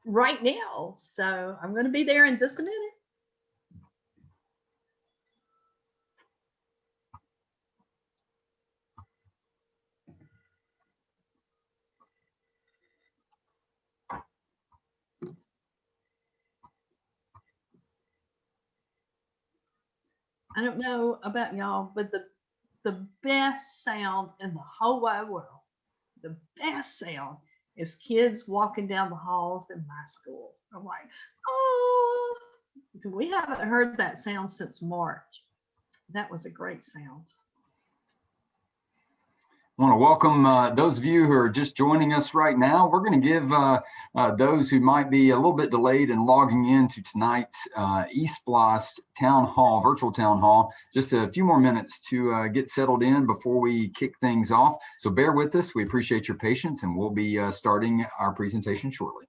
right now. So I'm going to be there in just a minute. I don't know about y'all, but the best sound in the whole wide world, the best sound is kids walking down the halls in my school. I'm like, oh, we haven't heard that sound since March. That was a great sound. I want to welcome those of you who are just joining us right now. We're going to give those who might be a little bit delayed in logging into tonight's E-SPLOST Town Hall, virtual Town Hall, just a few more minutes to get settled in before we kick things off. So bear with us. We appreciate your patience, and we'll be starting our presentation shortly.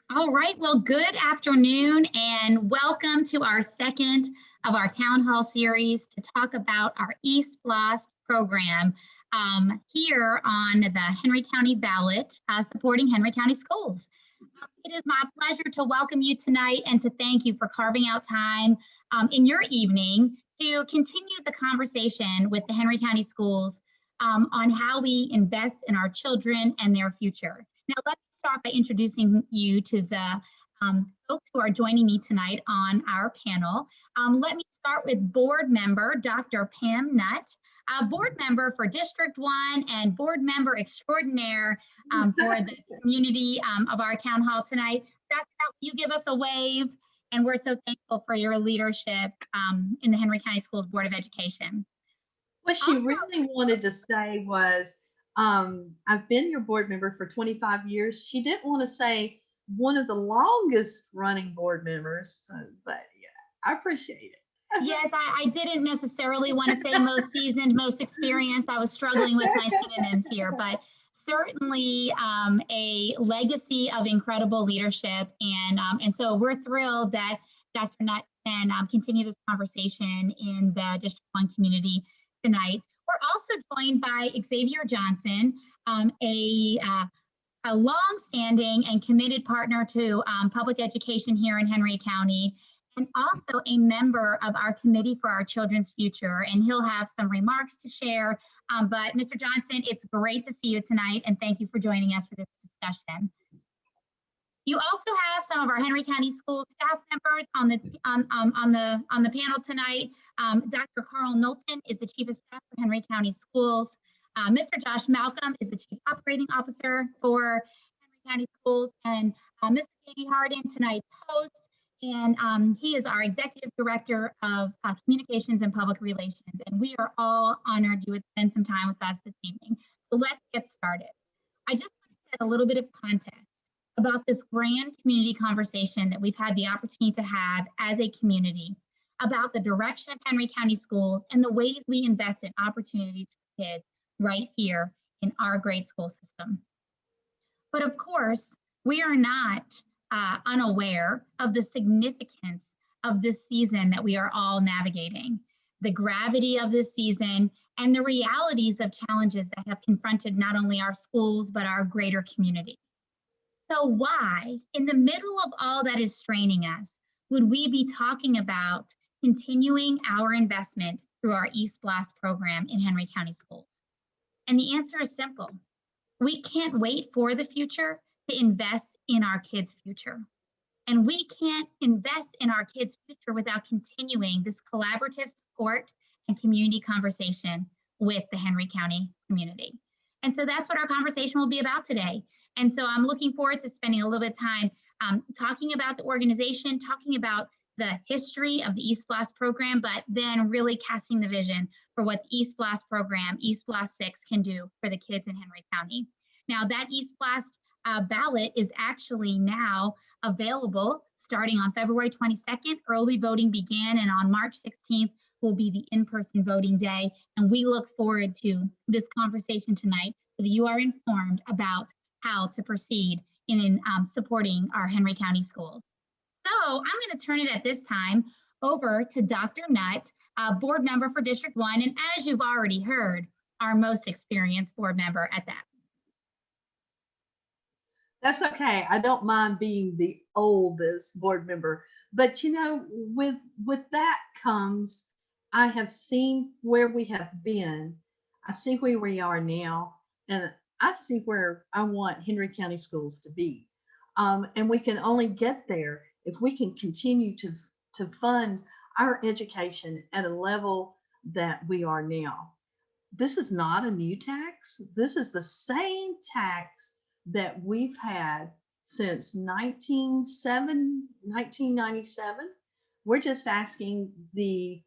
All right, well, good afternoon and welcome to our second of our Town Hall series to talk about our E-SPLOST program here on the Henry County ballot supporting Henry County schools. It is my pleasure to welcome you tonight and to thank you for carving out time in your evening to continue the conversation with the Henry County schools on how we invest in our children and their future. Now, let's start by introducing you to the folks who are joining me tonight on our panel. Let me start with board member Dr. Pam Nutt, board member for District 1 and board member extraordinaire for the community of our town hall tonight. Dr. Nutt, you give us a wave, and we're so thankful for your leadership in the Henry County Schools Board of Education. What she really wanted to say was, I've been your board member for 25 years. She didn't want to say one of the longest running board members, but yeah, I appreciate it. Yes, I didn't necessarily want to say most seasoned, most experienced. I was struggling with my synonyms here, but certainly a legacy of incredible leadership. And so we're thrilled that Dr. Nutt can continue this conversation in the District 1 community tonight. We're also joined by Xavier Johnson, a long-standing and committed partner to public education here in Henry County, and also a member of our Committee for Our Children's Future. And he'll have some remarks to share. But Mr. Johnson, it's great to see you tonight, and thank you for joining us for this discussion. You also have some of our Henry County School staff members on the panel tonight. Dr. Carl Knowlton is the Chief of Staff for Henry County Schools. Mr. Josh Malcolm is the Chief Operating Officer for Henry County Schools, and Mr. Katie Hardin, tonight's host, and he is our Executive Director of Communications and Public Relations. And we are all honored you would spend some time with us this evening. So let's get started. I just want to set a little bit of context about this grand community conversation that we've had the opportunity to have as a community about the direction of Henry County Schools and the ways we invest in opportunities for kids right here in our great school system. But of course, we are not unaware of the significance of this season that we are all navigating, the gravity of this season, and the realities of challenges that have confronted not only our schools, but our greater community. So why, in the middle of all that is straining us, would we be talking about continuing our investment through our E-SPLOST program in Henry County Schools? And the answer is simple. We can't wait for the future to invest in our kids' future. And we can't invest in our kids' future without continuing this collaborative support and community conversation with the Henry County community. And so that's what our conversation will be about today. And so I'm looking forward to spending a little bit of time talking about the organization, talking about the history of the E-SPLOST program, but then really casting the vision for what the E-SPLOST program, E-SPLOST 6, can do for the kids in Henry County. Now that E-SPLOST ballot is actually now available starting on February 22nd. Early voting began, and on March 16th will be the in-person voting day. And we look forward to this conversation tonight so that you are informed about how to proceed in supporting our Henry County schools. So I'm going to turn it at this time over to Dr. Nutt, board member for District 1, and as you've already heard, our most experienced board member at that. That's okay. I don't mind being the oldest board member, but you know, with that comes, I have seen where we have been. I see where we are now, and I see where I want Henry County Schools to be. And we can only get there if we can continue to fund our education at a level that we are now. This is not a new tax. This is the same tax that we've had since 1997. We're just asking the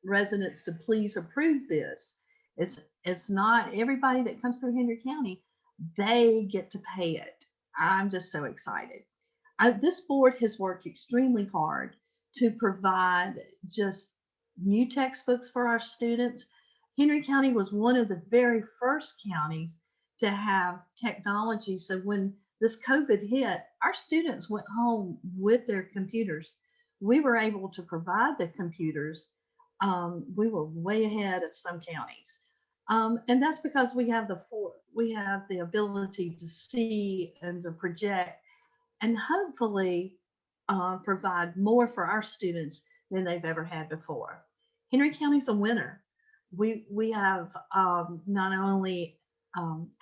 residents to please approve this. It's not everybody that comes through Henry County, they get to pay it. I'm just so excited. This board has worked extremely hard to provide just new textbooks for our students. Henry County was one of the very first counties to have technology. So when this COVID hit, our students went home with their computers. We were able to provide the computers. We were way ahead of some counties. And that's because we have the ability to see and to project and hopefully provide more for our students than they've ever had before. Henry County's a winner. We have not only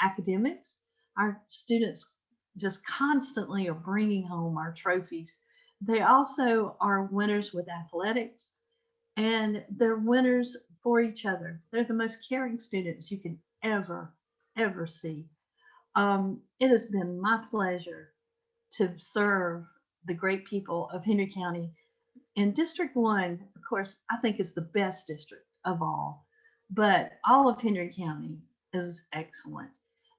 academics, our students just constantly are bringing home our trophies. They also are winners with athletics, and they're winners for each other. They're the most caring students you can ever see. It has been my pleasure to serve the great people of Henry County. In District 1, of course, I think is the best district of all, but all of Henry County is excellent.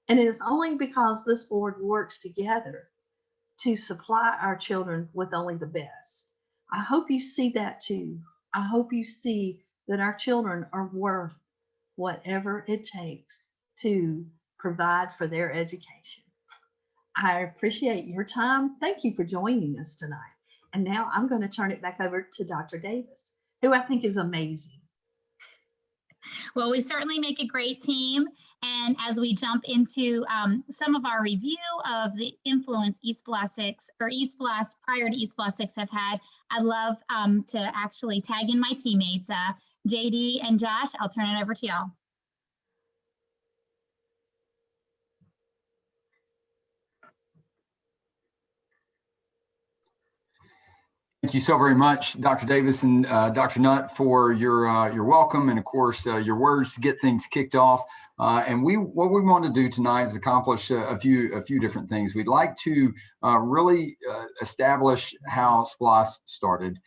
And it is only because this board works together to supply our children with only the best. I hope you see that too. I hope you see that our children are worth whatever it takes to provide for their education. I appreciate your time. Thank you for joining us tonight. And now I'm going to turn it back over to Dr. Davis, who I think is amazing. Well, we certainly make a great team. And as we jump into some of our review of the influence E-SPLOST 6 or E-SPLOST prior to E-SPLOST 6 have had, I'd love to actually tag in my teammates, JD and Josh. I'll turn it over to y'all. Thank you so very much, Dr. Davis and Dr. Nutt, for your welcome and, of course, your words to get things kicked off. And what we want to do tonight is accomplish a few different things. We'd like to really establish how SPLOST started,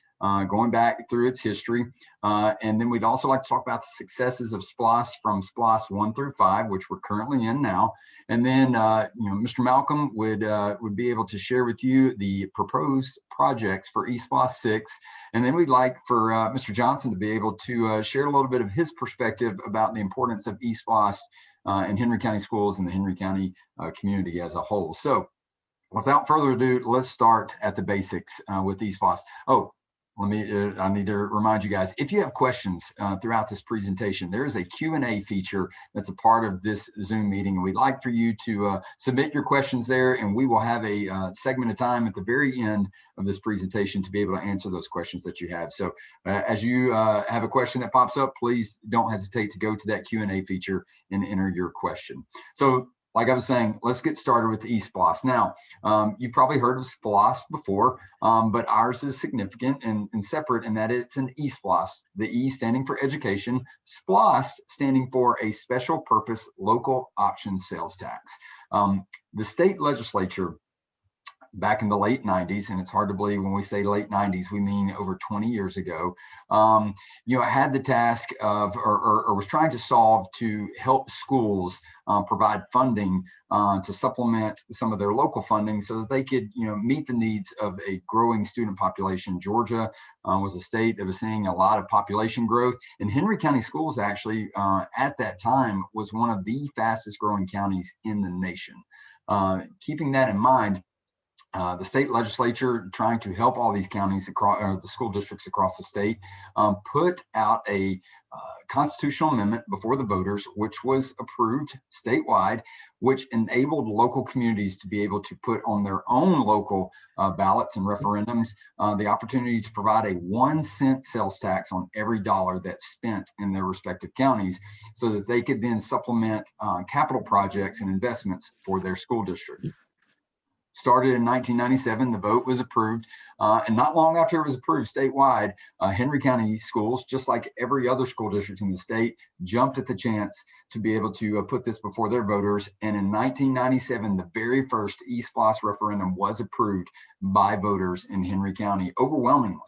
going back through its history, and then we'd also like to talk about the successes of SPLOST from SPLOST 1 through 5, which we're currently in now. And then Mr. Malcolm would be able to share with you the proposed projects for E-SPLOST 6. And then we'd like for Mr. Johnson to be able to share a little bit of his perspective about the importance of E-SPLOST in Henry County schools and the Henry County community as a whole. So without further ado, let's start at the basics with E-SPLOST. Oh, I need to remind you guys, if you have questions throughout this presentation, there is a Q&A feature that's a part of this Zoom meeting, and we'd like for you to submit your questions there, and we will have a segment of time at the very end of this presentation to be able to answer those questions that you have. So as you have a question that pops up, please don't hesitate to go to that Q&A feature and enter your question. So like I was saying, let's get started with E-SPLOST. Now, you've probably heard of SPLOST before, but ours is significant and separate in that it's an E-SPLOST, the E standing for education, SPLOST standing for a special purpose local option sales tax. The state legislature back in the late 90s, and it's hard to believe when we say late 90s, we mean over 20 years ago, had the task of, or was trying to solve to help schools provide funding to supplement some of their local funding so that they could, meet the needs of a growing student population. Georgia was a state that was seeing a lot of population growth, and Henry County Schools actually at that time was one of the fastest growing counties in the nation. Keeping that in mind, the state legislature, trying to help all these counties across the school districts across the state, put out a constitutional amendment before the voters, which was approved statewide, which enabled local communities to be able to put on their own local ballots and referendums the opportunity to provide a 1-cent sales tax on every dollar that's spent in their respective counties, so that they could then supplement capital projects and investments for their school district. Started in 1997, the vote was approved, and not long after it was approved statewide, Henry County Schools, just like every other school district in the state, jumped at the chance to be able to put this before their voters. And in 1997, the very first E-SPLOST referendum was approved by voters in Henry County overwhelmingly.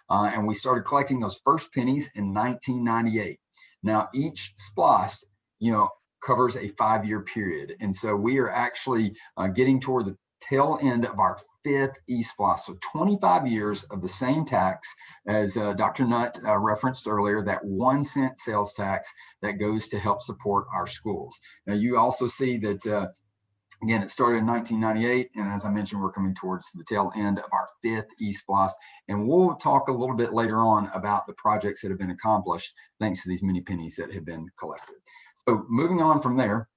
And we started collecting those first pennies in 1998. Now, each SPLOST, covers a 5-year period. And so we are actually getting toward the tail end of our 5th E-SPLOST. So 25 years of the same tax as Dr. Nutt referenced earlier, that 1-cent sales tax that goes to help support our schools. Now you also see that, again, it started in 1998. And as I mentioned, we're coming towards the tail end of our 5th E-SPLOST. And we'll talk a little bit later on about the projects that have been accomplished thanks to these many pennies that have been collected. So moving on from there,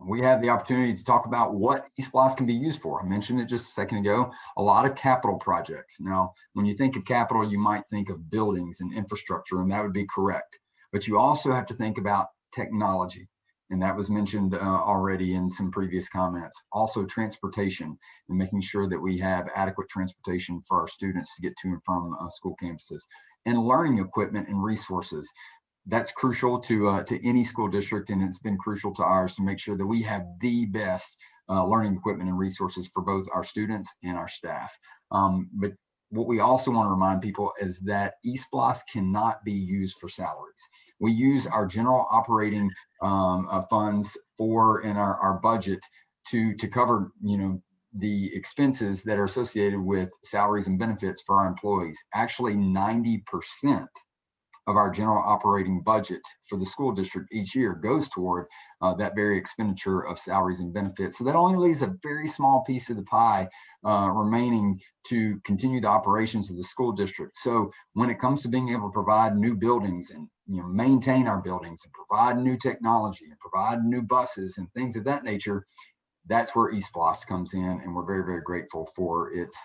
we have the opportunity to talk about what E-SPLOST can be used for. I mentioned it just a second ago, a lot of capital projects. Now, when you think of capital, you might think of buildings and infrastructure, and that would be correct. But you also have to think about technology, and that was mentioned already in some previous comments. Also transportation, and making sure that we have adequate transportation for our students to get to and from school campuses, and learning equipment and resources. That's crucial to any school district, and it's been crucial to ours to make sure that we have the best learning equipment and resources for both our students and our staff. But what we also want to remind people is that E-SPLOST cannot be used for salaries. We use our general operating funds in our budget to cover, the expenses that are associated with salaries and benefits for our employees. Actually, 90% of our general operating budget for the school district each year goes toward that very expenditure of salaries and benefits. So that only leaves a very small piece of the pie remaining to continue the operations of the school district. So when it comes to being able to provide new buildings and maintain our buildings and provide new technology and provide new buses and things of that nature, that's where E-SPLOST comes in, and we're very, very grateful for its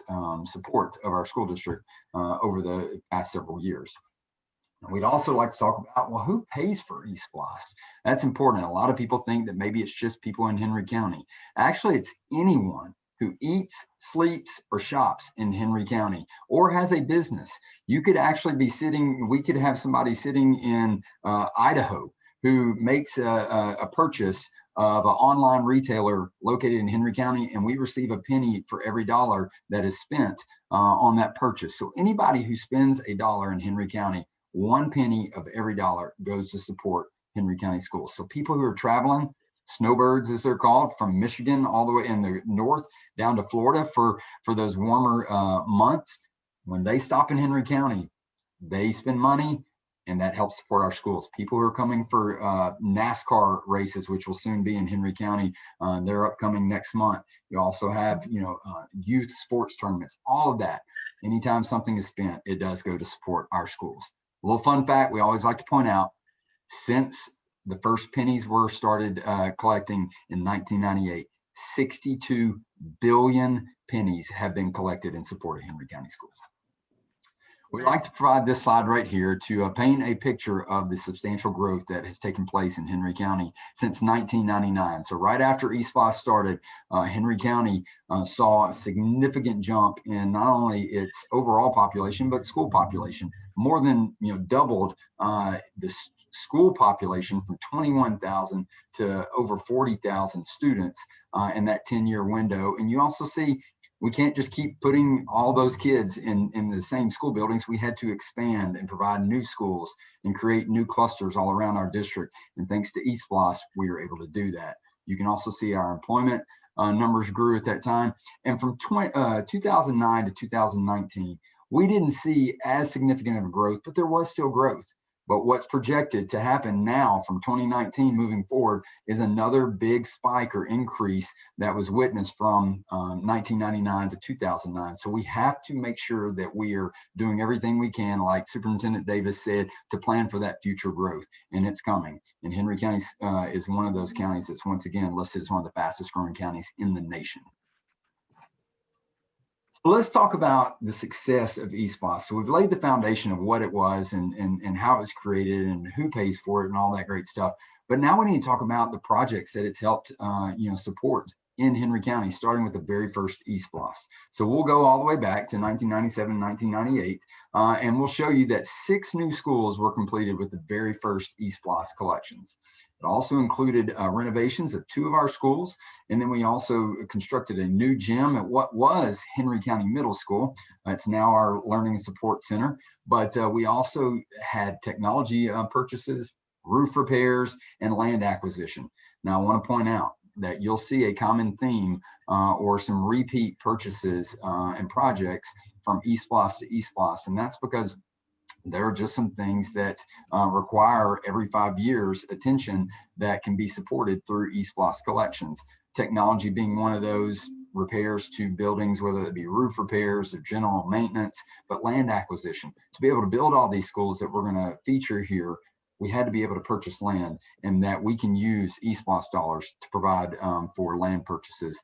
support of our school district over the past several years. We'd also like to talk about, well, who pays for E-SPLOST? That's important. A lot of people think that maybe it's just people in Henry County. Actually, it's anyone who eats, sleeps, or shops in Henry County or has a business. You could actually be sitting, we could have somebody sitting in Idaho who makes a purchase of an online retailer located in Henry County, and we receive a penny for every dollar that is spent on that purchase. So anybody who spends a dollar in Henry County, 1 penny of every dollar goes to support Henry County schools. So people who are traveling, snowbirds as they're called, from Michigan all the way in the north down to Florida for those warmer months, when they stop in Henry County, they spend money, and that helps support our schools. People who are coming for NASCAR races, which will soon be in Henry County, they're upcoming next month. You also have, youth sports tournaments, all of that. Anytime something is spent, it does go to support our schools. A little fun fact we always like to point out, since the first pennies were started collecting in 1998, 62 billion pennies have been collected in support of Henry County schools. We'd like to provide this slide right here to paint a picture of the substantial growth that has taken place in Henry County since 1999. So right after E-SPLOST started, Henry County saw a significant jump in not only its overall population, but school population. More than doubled the school population from 21,000 to over 40,000 students in that 10-year window. And you also see we can't just keep putting all those kids in the same school buildings. We had to expand and provide new schools and create new clusters all around our district. And thanks to E-SPLOST, we were able to do that. You can also see our employment numbers grew at that time. And from 2009 to 2019, we didn't see as significant of a growth, but there was still growth. But what's projected to happen now from 2019 moving forward is another big spike or increase that was witnessed from 1999 to 2009. So we have to make sure that we are doing everything we can, like Superintendent Davis said, to plan for that future growth. And it's coming. And Henry County is one of those counties that's once again listed as one of the fastest growing counties in the nation. Let's talk about the success of E-SPLOST. So we've laid the foundation of what it was and how it was created and who pays for it and all that great stuff. But now we need to talk about the projects that it's helped support in Henry County, starting with the very first E-SPLOST. So we'll go all the way back to 1997, 1998, and we'll show you that 6 new schools were completed with the very first E-SPLOST collections. It also included renovations of 2 of our schools, and then we also constructed a new gym at what was Henry County Middle School. It's now our Learning and Support Center, but we also had technology purchases, roof repairs, and land acquisition. Now I want to point out that you'll see a common theme or some repeat purchases and projects from E-SPLOST to E-SPLOST, and that's because there are just some things that require every 5 years attention that can be supported through E-SPLOST collections. Technology being one of those, repairs to buildings, whether it be roof repairs or general maintenance, but land acquisition. To be able to build all these schools that we're going to feature here, we had to be able to purchase land, and that we can use E-SPLOST dollars to provide for land purchases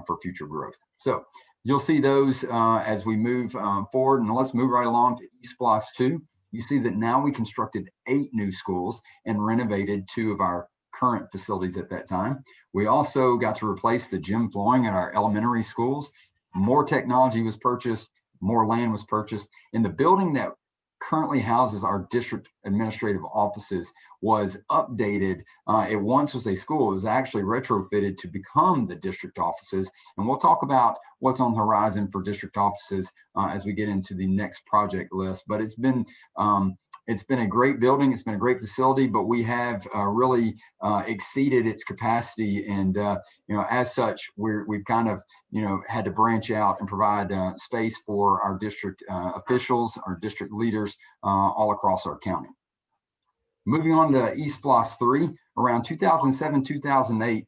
for future growth. So you'll see those as we move forward, and let's move right along to E-SPLOST 2. You see that now we constructed 8 new schools and renovated 2 of our current facilities at that time. We also got to replace the gym flooring at our elementary schools. More technology was purchased, more land was purchased, and the building that currently houses our district administrative offices was updated. It once was a school. It was actually retrofitted to become the district offices. And we'll talk about what's on the horizon for district offices as we get into the next project list. But it's been a great building. It's been a great facility, but we have really exceeded its capacity. And as such, we've kind of had to branch out and provide space for our district officials, our district leaders all across our county. Moving on to E-SPLOST 3, around 2007, 2008,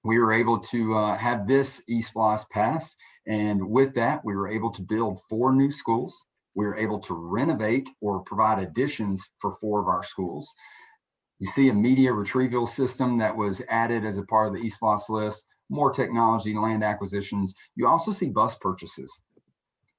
we were able to have this E-SPLOST pass. And with that, we were able to build 4 new schools. We were able to renovate or provide additions for 4 of our schools. You see a media retrieval system that was added as a part of the E-SPLOST list, more technology, land acquisitions. You also see bus purchases.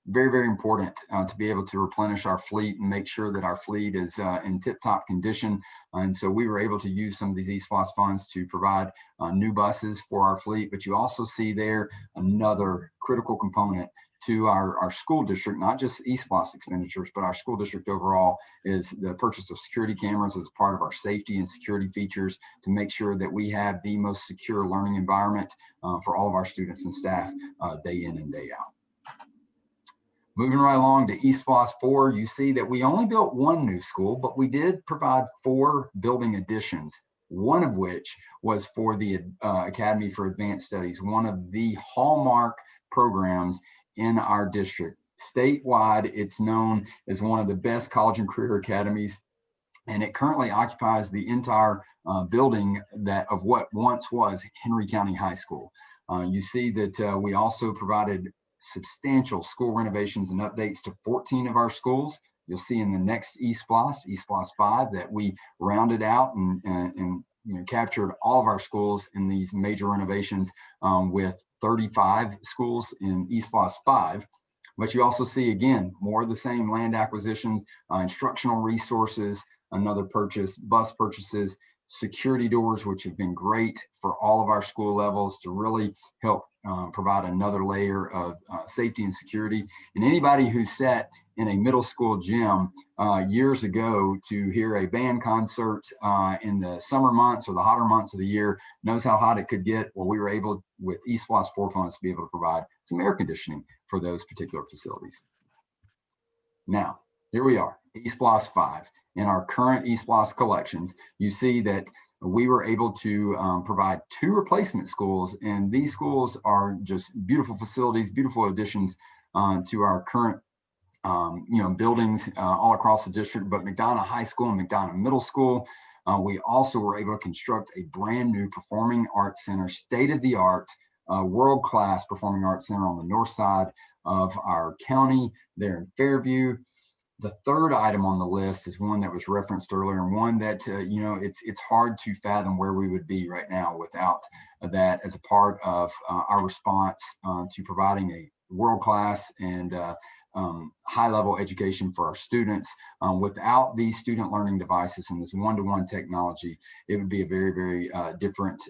Very, very important to be able to replenish our fleet and make sure that our fleet is in tip-top condition. And so we were able to use some of these E-SPLOST funds to provide new buses for our fleet. But you also see there another critical component to our school district, not just E-SPLOST expenditures, but our school district overall, is the purchase of security cameras as part of our safety and security features to make sure that we have the most secure learning environment for all of our students and staff day in and day out. Moving right along to E-SPLOST 4, you see that we only built 1 new school, but we did provide 4 building additions, one of which was for the Academy for Advanced Studies, one of the hallmark programs in our district. Statewide, it's known as one of the best college and career academies, and it currently occupies the entire building of what once was Henry County High School. You see that we also provided substantial school renovations and updates to 14 of our schools. You'll see in the next E-SPLOST 5, that we rounded out and captured all of our schools in these major renovations with 35 schools in E-SPLOST 5. But you also see, again, more of the same land acquisitions, instructional resources, another purchase, bus purchases, security doors, which have been great for all of our school levels to really help provide another layer of safety and security. And anybody who sat in a middle school gym years ago to hear a band concert in the summer months or the hotter months of the year knows how hot it could get. Well, we were able, with E-SPLOST 4 funds, to be able to provide some air conditioning for those particular facilities. Now, here we are, E-SPLOST 5. In our current E-SPLOST collections, you see that we were able to provide 2 replacement schools, and these schools are just beautiful facilities, beautiful additions to our current buildings all across the district. But McDonough High School and McDonough Middle School, we also were able to construct a brand new performing arts center, state-of-the-art, world-class performing arts center on the north side of our county there in Fairview. The third item on the list is one that was referenced earlier, and one that, it's hard to fathom where we would be right now without that as a part of our response to providing a world-class and high-level education for our students. Without these student learning devices and this one-to-one technology, it would be a very, very different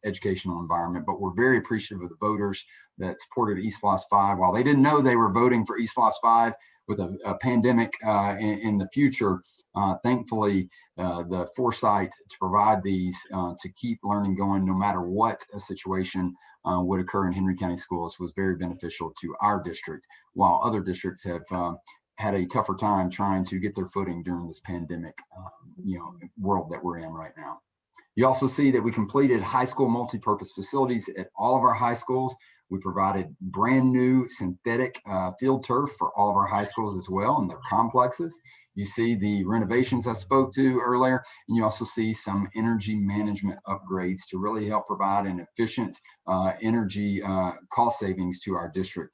educational environment. But we're very appreciative of the voters that supported E-SPLOST 5. While they didn't know they were voting for E-SPLOST 5, with a pandemic in the future, thankfully, the foresight to provide these to keep learning going no matter what a situation would occur in Henry County schools was very beneficial to our district, while other districts have had a tougher time trying to get their footing during this pandemic world that we're in right now. You also see that we completed high school multi-purpose facilities at all of our high schools. We provided brand new synthetic field turf for all of our high schools as well and their complexes. You see the renovations I spoke to earlier, and you also see some energy management upgrades to really help provide an efficient energy cost savings to our district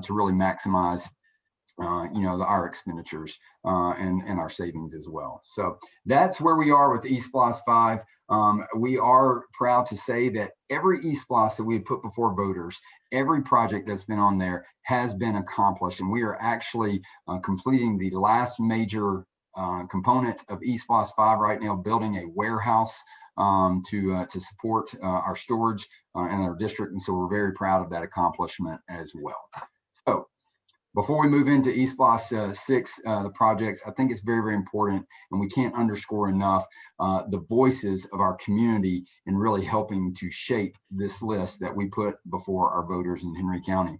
to really maximize our expenditures and our savings as well. So that's where we are with E-SPLOST 5. We are proud to say that every E-SPLOST that we put before voters, every project that's been on there has been accomplished, and we are actually completing the last major component of E-SPLOST 5 right now, building a warehouse to support our storage in our district, and so we're very proud of that accomplishment as well. So, before we move into E-SPLOST 6, the projects, I think it's very, very important, and we can't underscore enough the voices of our community in really helping to shape this list that we put before our voters in Henry County.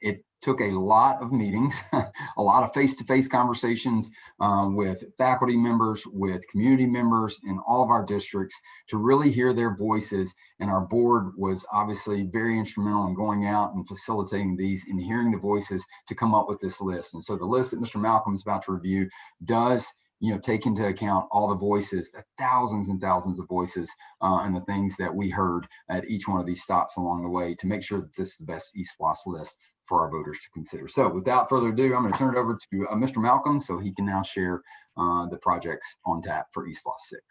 It took a lot of meetings, a lot of face-to-face conversations with faculty members, with community members in all of our districts to really hear their voices. And our board was obviously very instrumental in going out and facilitating these and hearing the voices to come up with this list. And so the list that Mr. Malcolm is about to review does take into account all the voices, the thousands and thousands of voices, and the things that we heard at each one of these stops along the way to make sure that this is the best E-SPLOST list for our voters to consider. So without further ado, I'm going to turn it over to Mr. Malcolm so he can now share the projects on tap for E-SPLOST 6.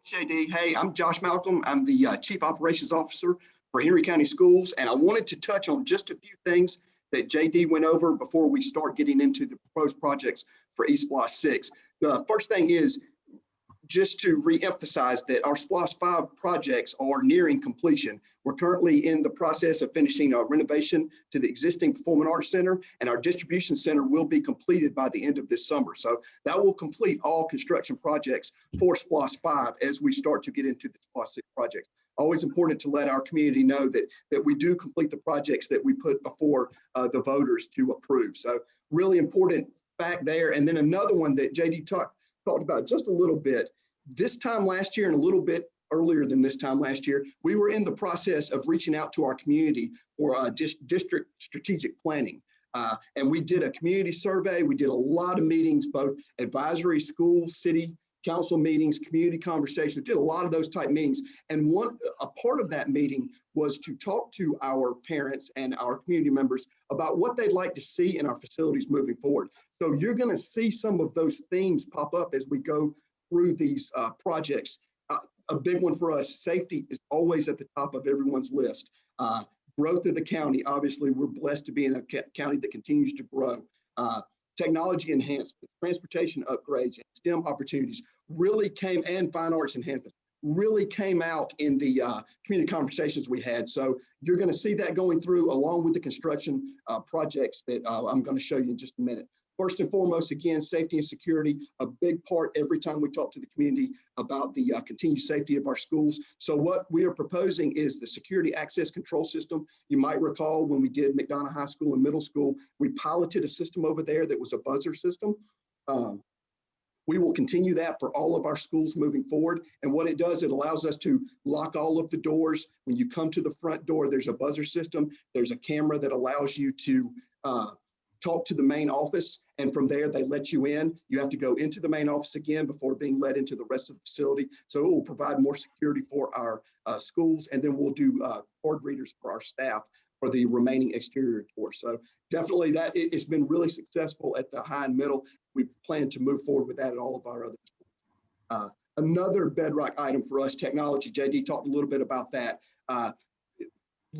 JD, hey, I'm Josh Malcolm. I'm the Chief Operations Officer for Henry County Schools, and I wanted to touch on just a few things that JD went over before we start getting into the proposed projects for E-SPLOST 6. The first thing is just to re-emphasize that our SPLOST 5 projects are nearing completion. We're currently in the process of finishing a renovation to the existing Performing Arts Center, and our distribution center will be completed by the end of this summer. So that will complete all construction projects for SPLOST 5 as we start to get into the SPLOST 6 projects. Always important to let our community know that we do complete the projects that we put before the voters to approve. So really important fact there. And then another one that JD talked about just a little bit. This time last year and a little bit earlier than this time last year, we were in the process of reaching out to our community for district strategic planning. And we did a community survey. We did a lot of meetings, both advisory, school, city council meetings, community conversations, did a lot of those type meetings. And a part of that meeting was to talk to our parents and our community members about what they'd like to see in our facilities moving forward. So you're going to see some of those themes pop up as we go through these projects. A big one for us, safety is always at the top of everyone's list. Growth of the county, obviously we're blessed to be in a county that continues to grow. Technology enhancement, transportation upgrades, and STEM opportunities really came, and fine arts enhancement, really came out in the community conversations we had. So you're going to see that going through along with the construction projects that I'm going to show you in just a minute. First and foremost, again, safety and security, a big part every time we talk to the community about the continued safety of our schools. So what we are proposing is the security access control system. You might recall when we did McDonough High School and middle school, we piloted a system over there that was a buzzer system. We will continue that for all of our schools moving forward. And what it does, it allows us to lock all of the doors. When you come to the front door, there's a buzzer system. There's a camera that allows you to talk to the main office, and from there they let you in. You have to go into the main office again before being let into the rest of the facility. So it will provide more security for our schools, and then we'll do card readers for our staff for the remaining exterior tours. So definitely that it's been really successful at the high and middle. We plan to move forward with that at all of our other schools. Another bedrock item for us, technology. JD talked a little bit about that.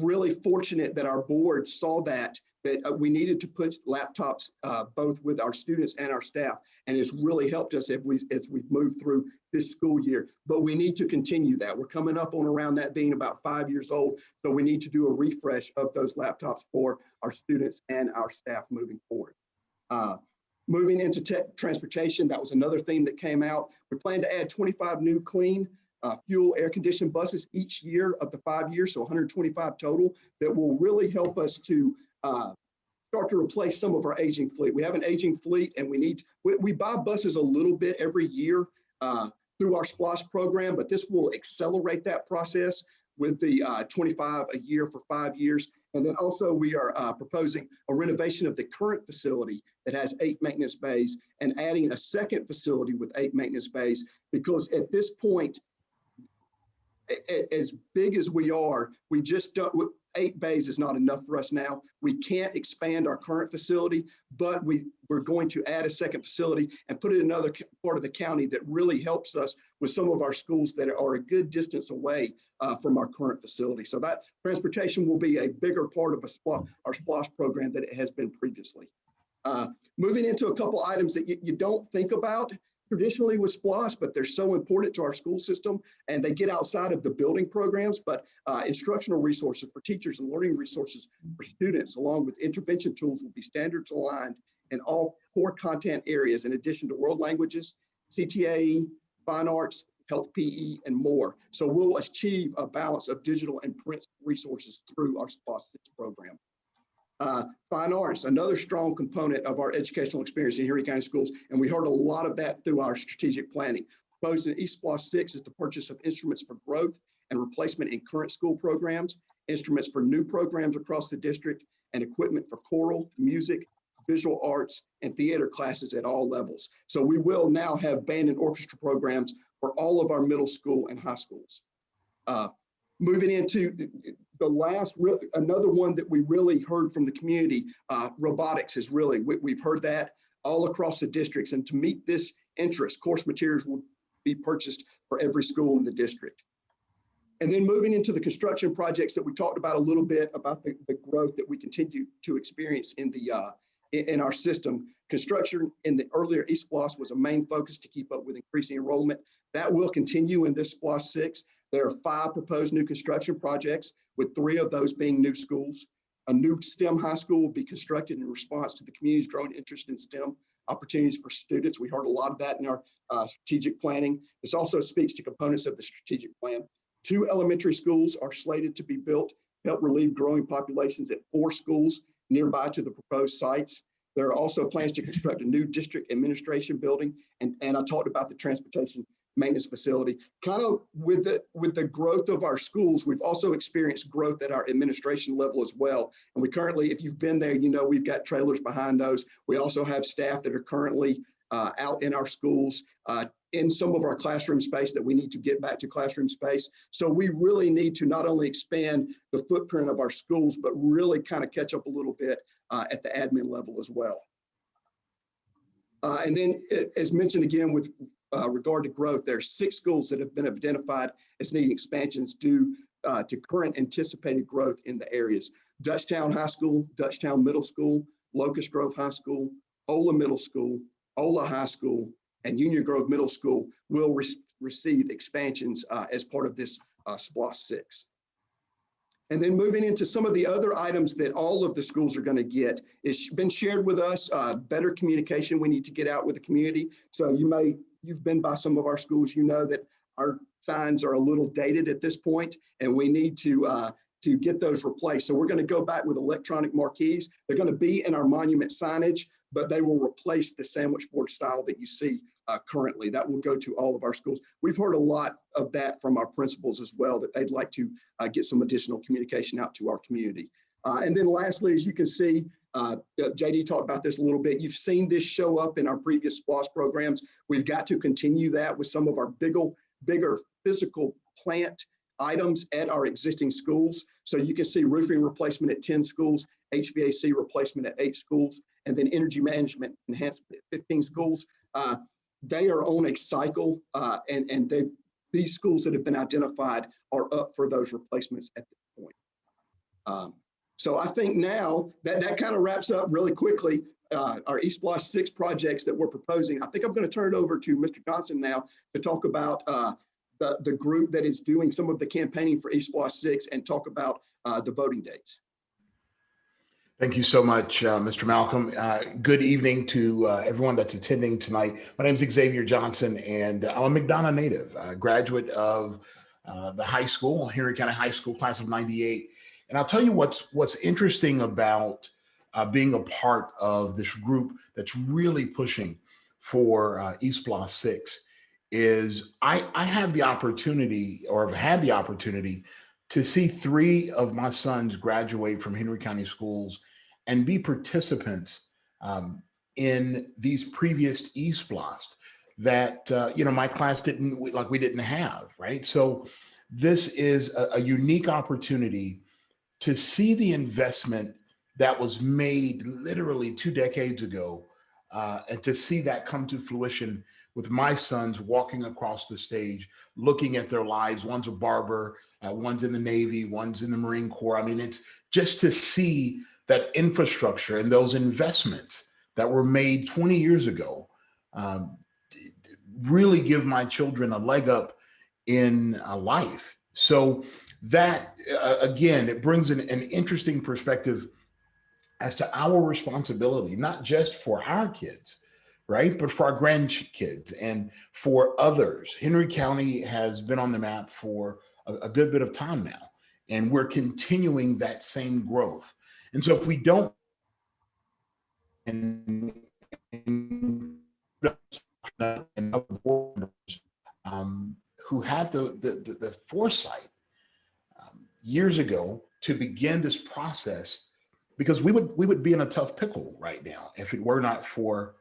Really fortunate that our board saw that we needed to put laptops both with our students and our staff, and it's really helped us as we've moved through this school year. But we need to continue that. We're coming up on around that being about 5 years old, so we need to do a refresh of those laptops for our students and our staff moving forward. Moving into transportation, that was another theme that came out. We plan to add 25 new clean fuel air-conditioned buses each year of the 5 years, so 125 total, that will really help us to start to replace some of our aging fleet. We have an aging fleet, and we buy buses a little bit every year through our SPLOST program, but this will accelerate that process with the 25 a year for 5 years. And then also we are proposing a renovation of the current facility that has 8 maintenance bays and adding a second facility with 8 maintenance bays, because at this point, as big as we are, we just don't, 8 bays is not enough for us now. We can't expand our current facility, but we're going to add a second facility and put it in another part of the county that really helps us with some of our schools that are a good distance away from our current facility. So that transportation will be a bigger part of our SPLOST program than it has been previously. Moving into a couple items that you don't think about traditionally with SPLOST, but they're so important to our school system, and they get outside of the building programs, but instructional resources for teachers and learning resources for students, along with intervention tools, will be standards aligned in all core content areas, in addition to world languages, CTAE, fine arts, health PE, and more. So we'll achieve a balance of digital and print resources through our SPLOST 6 program. Fine arts, another strong component of our educational experience in Henry County Schools, and we heard a lot of that through our strategic planning. Proposed in E-SPLOST 6 is the purchase of instruments for growth and replacement in current school programs, instruments for new programs across the district, and equipment for choral, music, visual arts, and theater classes at all levels. So we will now have band and orchestra programs for all of our middle school and high schools. Moving into the last, another one that we really heard from the community, robotics is really, we've heard that all across the districts. And to meet this interest, course materials will be purchased for every school in the district. And then moving into the construction projects that we talked about a little bit about the growth that we continue to experience in our system. Construction in the earlier E-SPLOST was a main focus to keep up with increasing enrollment. That will continue in this SPLOST 6. There are 5 proposed new construction projects, with 3 of those being new schools. A new STEM high school will be constructed in response to the community's growing interest in STEM opportunities for students. We heard a lot of that in our strategic planning. This also speaks to components of the strategic plan. 2 elementary schools are slated to be built to help relieve growing populations at 4 schools nearby to the proposed sites. There are also plans to construct a new district administration building. And I talked about the transportation maintenance facility. Kind of with the growth of our schools, we've also experienced growth at our administration level as well. And we currently, if you've been there, you know we've got trailers behind those. We also have staff that are currently out in our schools, in some of our classroom space that we need to get back to classroom space. So we really need to not only expand the footprint of our schools, but really kind of catch up a little bit at the admin level as well. And then as mentioned again with regard to growth, there are 6 schools that have been identified as needing expansions due to current anticipated growth in the areas. Dutchtown High School, Dutchtown Middle School, Locust Grove High School, Ola Middle School, Ola High School, and Union Grove Middle School will receive expansions as part of this SPLOST 6. And then moving into some of the other items that all of the schools are going to get, it's been shared with us, better communication we need to get out with the community. So you've been by some of our schools, you know that our signs are a little dated at this point, and we need to get those replaced. So we're going to go back with electronic marquees. They're going to be in our monument signage, but they will replace the sandwich board style that you see currently. That will go to all of our schools. We've heard a lot of that from our principals as well, that they'd like to get some additional communication out to our community. And then lastly, as you can see, JD talked about this a little bit. You've seen this show up in our previous SPLOST programs. We've got to continue that with some of our bigger physical plant items at our existing schools. So you can see roofing replacement at 10 schools, HVAC replacement at 8 schools, and then energy management enhancement at 15 schools. They are on a cycle, and these schools that have been identified are up for those replacements at this point. So I think now that kind of wraps up really quickly our E-SPLOST 6 projects that we're proposing. I think I'm going to turn it over to Mr. Johnson now to talk about the group that is doing some of the campaigning for E-SPLOST 6 and talk about the voting dates. Thank you so much, Mr. Malcolm. Good evening to everyone that's attending tonight. My name is Xavier Johnson, and I'm a McDonough native, graduate of the high school, Henry County High School, class of '98. And I'll tell you what's interesting about being a part of this group that's really pushing for E-SPLOST 6 is I have the opportunity, or have had the opportunity, to see 3 of my sons graduate from Henry County schools and be participants in these previous E-SPLOST that my class we didn't have, right? So this is a unique opportunity to see the investment that was made literally 2 decades ago, and to see that come to fruition with my sons walking across the stage, looking at their lives. One's a barber, one's in the Navy, one's in the Marine Corps. I mean, it's just to see that infrastructure and those investments that were made 20 years ago really give my children a leg up in life. So that, again, it brings an interesting perspective as to our responsibility, not just for our kids, right, but for our grandkids and for others. Henry County has been on the map for a good bit of time now, and we're continuing that same growth. And so if we don't, who had the foresight years ago to begin this process because we would be in a tough pickle right now if it were not for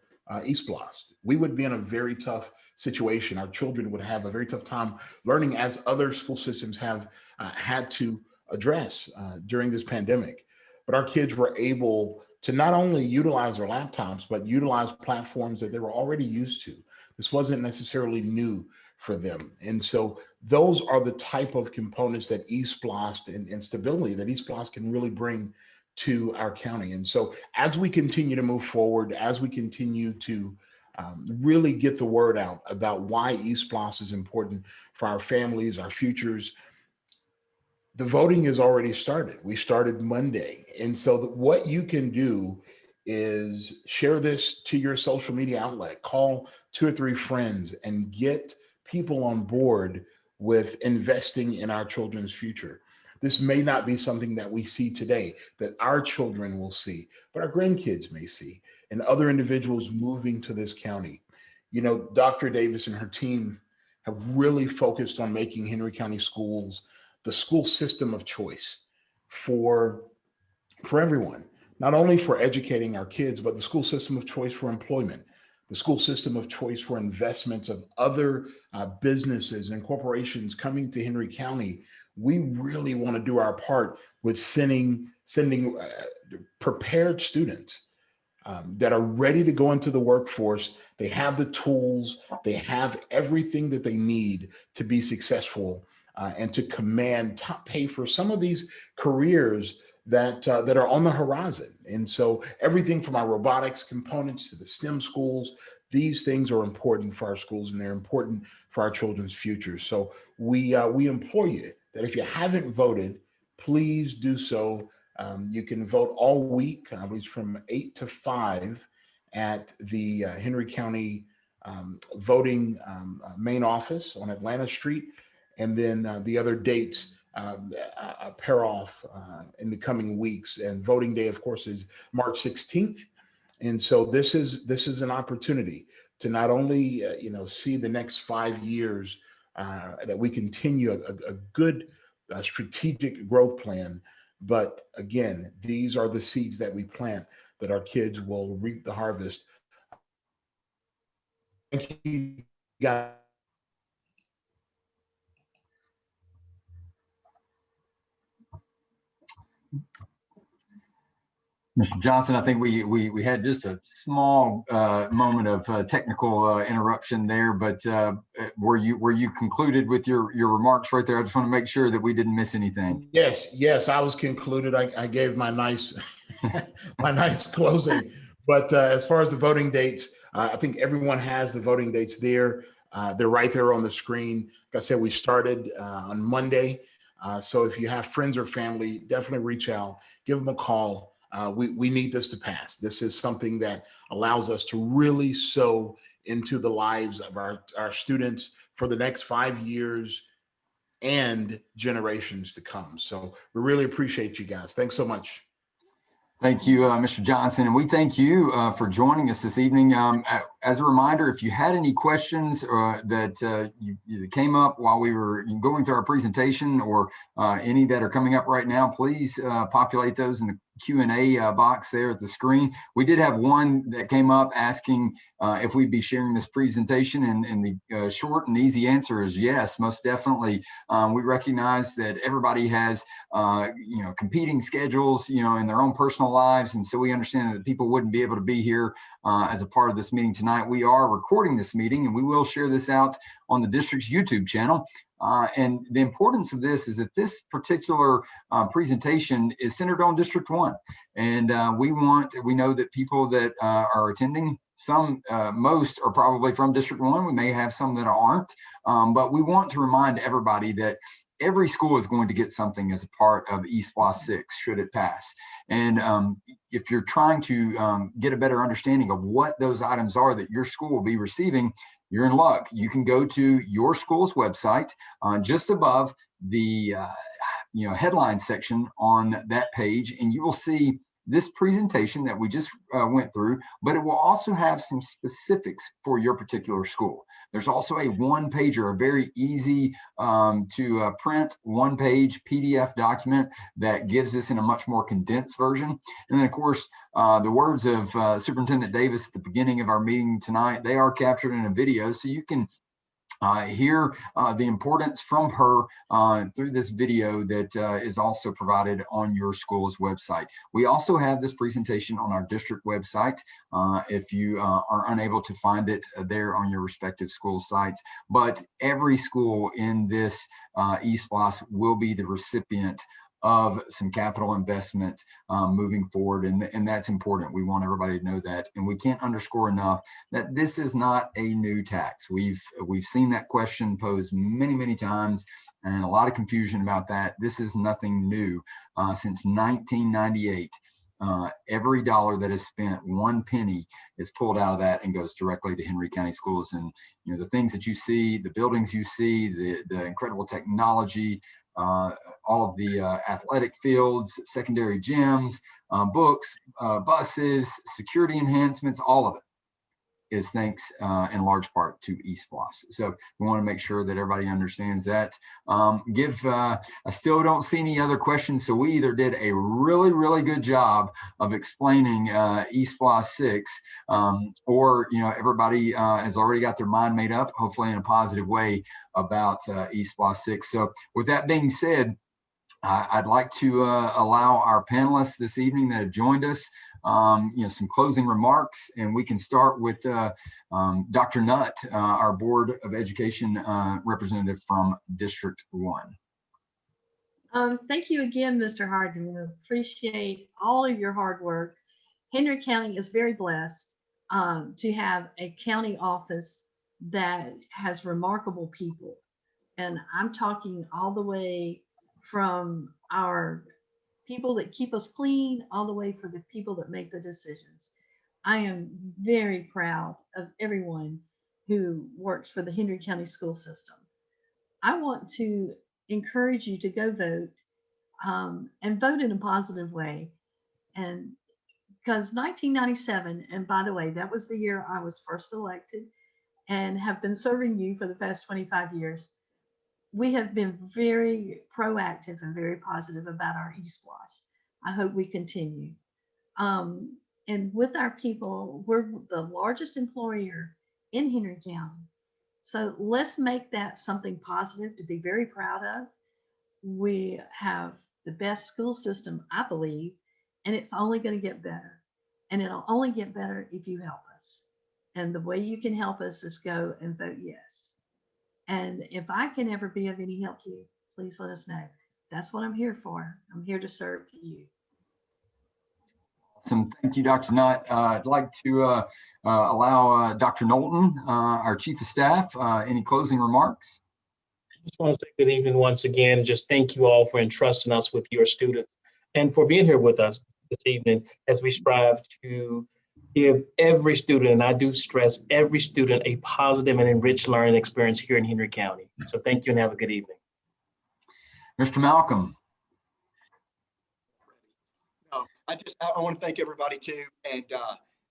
E-SPLOST. We would be in a very tough situation. Our children would have a very tough time learning, as other school systems have had to address during this pandemic. But our kids were able to not only utilize their laptops, but utilize platforms that they were already used to. This wasn't necessarily new for them. And so those are the type of components that E-SPLOST and stability that E-SPLOST can really bring to our county. And so as we continue to move forward, as we continue to really get the word out about why E-SPLOST is important for our families, our futures, the voting has already started. We started Monday. And so what you can do is share this to your social media outlet, call 2 or 3 friends, and get people on board with investing in our children's future. This may not be something that we see today, that our children will see, but our grandkids may see, and other individuals moving to this county. You know, Dr. Davis and her team have really focused on making Henry County schools the school system of choice for everyone, not only for educating our kids, but the school system of choice for employment, the school system of choice for investments of other businesses and corporations coming to Henry County. We really want to do our part with sending prepared students that are ready to go into the workforce. They have the tools, they have everything that they need to be successful and to command top pay for some of these careers that are on the horizon. And so everything from our robotics components to the STEM schools, these things are important for our schools, and they're important for our children's futures. So we implore you that if you haven't voted, please do so. You can vote all week. It's from 8 to 5 at the Henry County voting main office on Atlanta Street. And then the other dates pair off in the coming weeks. And voting day, of course, is March 16th. And so this is an opportunity to not only see the next 5 years that we continue a good strategic growth plan, but again, these are the seeds that we plant that our kids will reap the harvest. Thank you, guys. Mr. Johnson, I think we had just a small moment of technical interruption there, but were you concluded with your remarks right there? I just want to make sure that we didn't miss anything. Yes, I was concluded. I gave my nice my nice closing. But as far as the voting dates, I think everyone has the voting dates there. They're right there on the screen. Like I said, we started on Monday. So if you have friends or family, definitely reach out, give them a call. We need this to pass. This is something that allows us to really sow into the lives of our students for the next 5 years and generations to come. So we really appreciate you guys. Thanks so much. Thank you, Mr. Johnson, and we thank you for joining us this evening. As a reminder, if you had any questions that came up while we were going through our presentation, or any that are coming up right now, please populate those in the Q&A box there at the screen. We did have one that came up asking if we'd be sharing this presentation, and the short and easy answer is yes, most definitely. We recognize that everybody has competing schedules in their own personal lives, and so we understand that people wouldn't be able to be here as a part of this meeting tonight. We are recording this meeting, and we will share this out on the district's YouTube channel. And the importance of this is that this particular presentation is centered on District 1. And we know that people that are attending, most are probably from District 1. We may have some that aren't, but we want to remind everybody that every school is going to get something as a part of E-SPLOST 6 should it pass. And if you're trying to get a better understanding of what those items are that your school will be receiving, you're in luck. You can go to your school's website, just above the headline section on that page, and you will see this presentation that we just went through, but it will also have some specifics for your particular school. There's also a one-pager, a very easy to print one-page PDF document that gives this in a much more condensed version. And then, of course, the words of Superintendent Davis at the beginning of our meeting tonight, they are captured in a video, so you can hear the importance from her through this video that is also provided on your school's website. We also have this presentation on our district website if you are unable to find it there on your respective school sites. But every school in this E-SPLOST will be the recipient of some capital investment moving forward, and that's important. We want everybody to know that, and we can't underscore enough that this is not a new tax. We've seen that question posed many times, and a lot of confusion about that. This is nothing new. Since 1998, every dollar that is spent, 1 penny is pulled out of that and goes directly to Henry County Schools. And the things that you see, the buildings you see, the incredible technology, all of the athletic fields, secondary gyms, books, buses, security enhancements, all of it is thanks in large part to E-SPLOST. So we want to make sure that everybody understands that. I still don't see any other questions, so we either did a really good job of explaining E-SPLOST 6, or everybody has already got their mind made up, hopefully in a positive way, about E-SPLOST 6. So with that being said, I'd like to allow our panelists this evening that have joined us some closing remarks, and we can start with Dr. Nutt, our Board of Education representative from District 1. Thank you again, Mr. Harden. We appreciate all of your hard work. Henry County is very blessed to have a county office that has remarkable people. And I'm talking all the way from our people that keep us clean, all the way for the people that make the decisions. I am very proud of everyone who works for the Henry County school system. I want to encourage you to go vote and vote in a positive way. And because 1997, and by the way, that was the year I was first elected and have been serving you for the past 25 years. We have been very proactive and very positive about our E-SPLOST. I hope we continue. And with our people, we're the largest employer in Henry County. So let's make that something positive to be very proud of. We have the best school system, I believe, and it's only going to get better. And it'll only get better if you help us. And the way you can help us is go and vote yes. And if I can ever be of any help to you, please let us know. That's what I'm here for. I'm here to serve you. Awesome. Thank you, Dr. Nutt. I'd like to allow Dr. Knowlton, our Chief of Staff, any closing remarks? I just want to say good evening once again, and just thank you all for entrusting us with your students and for being here with us this evening as we strive to give every student, and I do stress every student, a positive and enriched learning experience here in Henry County. So thank you and have a good evening. Mr. Malcolm. I want to thank everybody too. And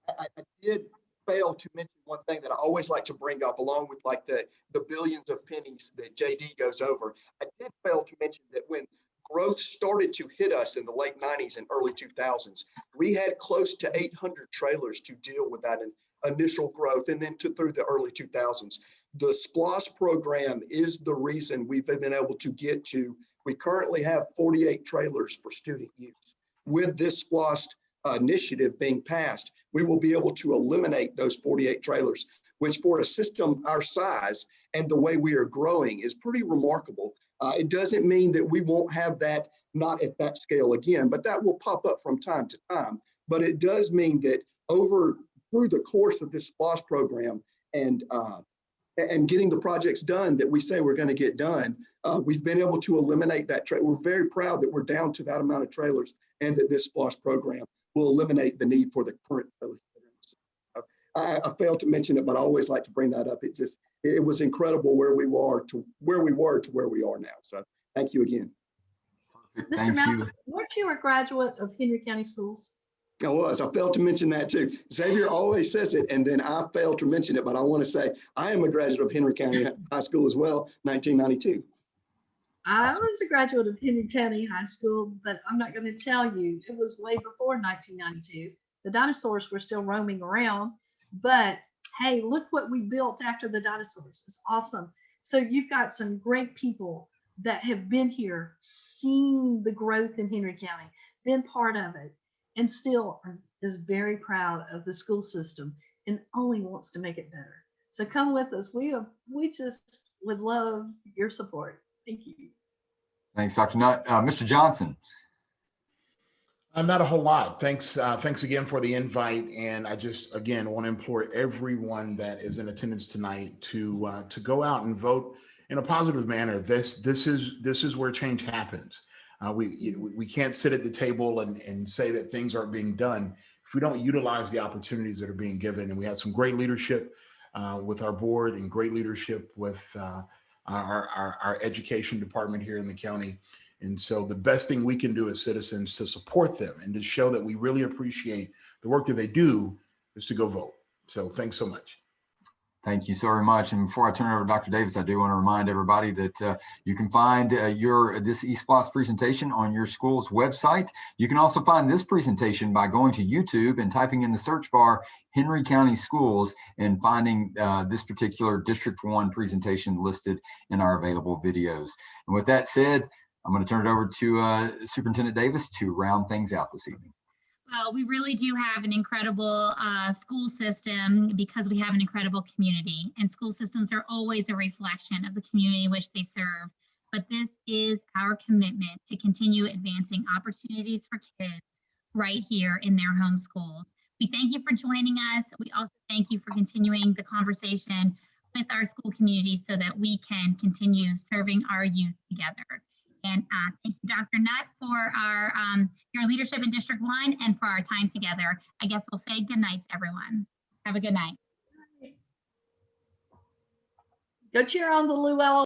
I did fail to mention one thing that I always like to bring up, along with like the billions of pennies that JD goes over. I did fail to mention that when growth started to hit us in the late 90s and early 2000s, we had close to 800 trailers to deal with that initial growth, and then through the early 2000s. The SPLOST program is the reason we've been able to get to, we currently have 48 trailers for student use. With this SPLOST initiative being passed, we will be able to eliminate those 48 trailers, which for a system our size and the way we are growing is pretty remarkable. It doesn't mean that we won't have that, not at that scale again, but that will pop up from time to time. But it does mean that through the course of this SPLOST program and getting the projects done that we say we're going to get done, we've been able to eliminate that. We're very proud that we're down to that amount of trailers, and that this SPLOST program will eliminate the need for the current trailers. I failed to mention it, but I always like to bring that up. It was incredible where we were to where we are now. So thank you again. Mr. Malcolm, weren't you a graduate of Henry County Schools? I was. I failed to mention that too. Xavier always says it, and then I failed to mention it, but I want to say I am a graduate of Henry County High School as well, 1992. I was a graduate of Henry County High School, but I'm not going to tell you, it was way before 1992. The dinosaurs were still roaming around, but hey, look what we built after the dinosaurs. It's awesome. So you've got some great people that have been here, seen the growth in Henry County, been part of it, and still is very proud of the school system and only wants to make it better. So come with us. We just would love your support. Thank you. Thanks, Dr. Nutt. Mr. Johnson. Not a whole lot. Thanks again for the invite. And I just, again, want to implore everyone that is in attendance tonight to go out and vote in a positive manner. This is where change happens. We can't sit at the table and say that things aren't being done if we don't utilize the opportunities that are being given. And we have some great leadership with our board and great leadership with our education department here in the county. And so the best thing we can do as citizens to support them and to show that we really appreciate the work that they do is to go vote. So thanks so much. Thank you so very much. And before I turn it over to Dr. Davis, I do want to remind everybody that you can find this E-SPLOST presentation on your school's website. You can also find this presentation by going to YouTube and typing in the search bar Henry County Schools and finding this particular District 1 presentation listed in our available videos. And with that said, I'm going to turn it over to Superintendent Davis to round things out this evening. Well, we really do have an incredible school system because we have an incredible community, and school systems are always a reflection of the community in which they serve. But this is our commitment to continue advancing opportunities for kids right here in their home schools. We thank you for joining us. We also thank you for continuing the conversation with our school community so that we can continue serving our youth together. And thank you, Dr. Nutt, for your leadership in District 1 and for our time together. I guess we'll say good night to everyone. Have a good night. Go cheer on the Llewellyn